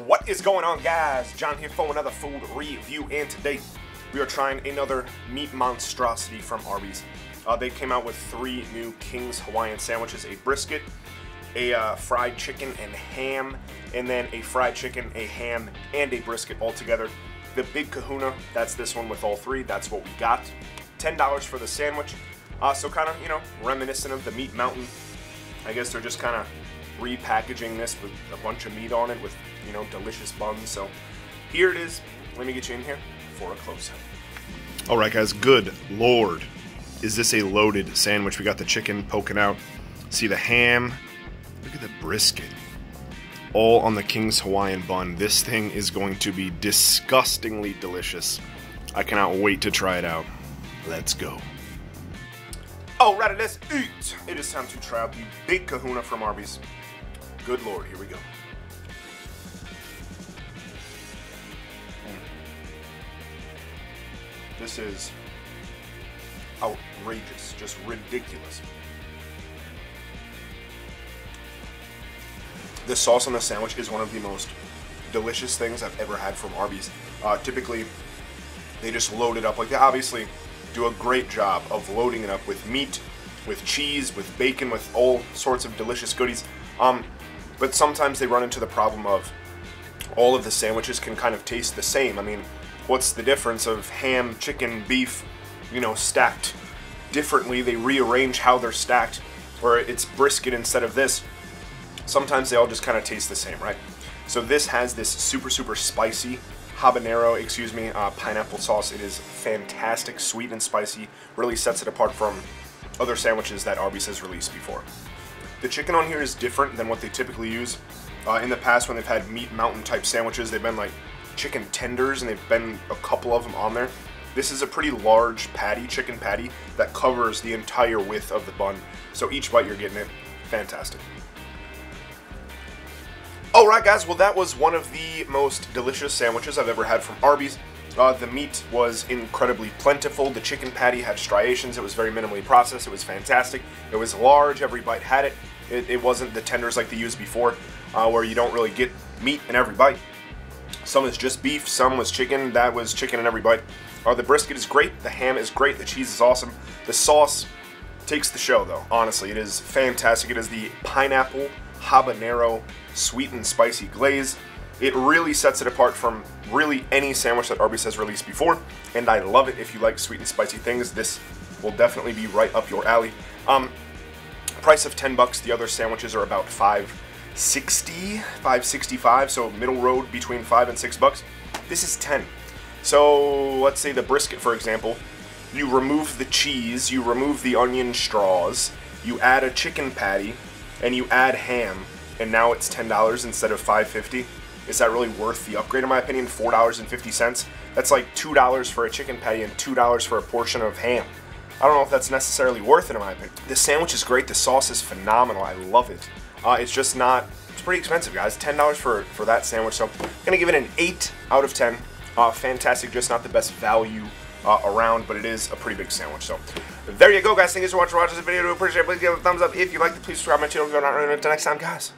What is going on, guys? John here for another food review, and today we are trying another meat monstrosity from Arby's. They came out with 3 new King's Hawaiian sandwiches: a brisket, a fried chicken and ham, and then a fried chicken, a ham, and a brisket all together. The big Kahuna, that's this one with all 3. That's what we got. $10 for the sandwich. So kind of, reminiscent of the Meat Mountain. I guess they're just kind of repackaging this with a bunch of meat on it with, delicious buns. So here it is. Let me get you in here for a close-up. All right, guys. Good Lord. Is this a loaded sandwich? We got the chicken poking out. See the ham. Look at the brisket. All on the King's Hawaiian bun. This thing is going to be disgustingly delicious. I cannot wait to try it out. Let's go. Alrighty, let's eat. It is time to try out the big Kahuna from Arby's. Good Lord, here we go. This is outrageous, just ridiculous. The sauce on the sandwich is one of the most delicious things I've ever had from Arby's. Typically, they just load it up like that. Obviously, do a great job of loading it up with meat, with cheese, with bacon, with all sorts of delicious goodies. But sometimes they run into the problem of all of the sandwiches can kind of taste the same. I mean, what's the difference of ham, chicken, beef, stacked differently? They rearrange how they're stacked, or it's brisket instead of this. Sometimes they all just kind of taste the same, right? So this has this super, super spicy habanero, pineapple sauce. It is fantastic, sweet and spicy. Really sets it apart from other sandwiches that Arby's has released before. The chicken on here is different than what they typically use. In the past, when they've had Meat Mountain type sandwiches, they've been like chicken tenders, and they've been a couple of them on there. This is a pretty large patty, chicken patty, that covers the entire width of the bun. So each bite you're getting it. Fantastic. Alright, guys, well, that was one of the most delicious sandwiches I've ever had from Arby's. The meat was incredibly plentiful. The chicken patty had striations. It was very minimally processed. It was fantastic. It was large. Every bite had it. It wasn't the tenders like they used before, where you don't really get meat in every bite. Some is just beef. Some was chicken. That was chicken in every bite. The brisket is great. The ham is great. The cheese is awesome. The sauce takes the show, though. Honestly, it is fantastic. It is the pineapple habanero sweet and spicy glaze. It really sets it apart from really any sandwich that Arby's has released before, and I love it. If you like sweet and spicy things, this will definitely be right up your alley. Price of $10. The other sandwiches are about $5.60, $5.65, so middle road between $5 and $6. This is $10. So let's say the brisket, for example. You remove the cheese, you remove the onion straws, you add a chicken patty, and you add ham, and now it's $10 instead of $5.50. Is that really worth the upgrade, in my opinion? $4.50. That's like $2 for a chicken patty and $2 for a portion of ham. I don't know if that's necessarily worth it, in my opinion. This sandwich is great. The sauce is phenomenal. I love it. It's just not, it's pretty expensive, guys. $10 for that sandwich. So I'm going to give it an 8 out of 10. Fantastic, just not the best value around, but it is a pretty big sandwich. So there you go, guys. Thank you for watching this video. I do appreciate it. Please give it a thumbs up if you liked it. Please subscribe to my channel if you're not. Until next time, guys.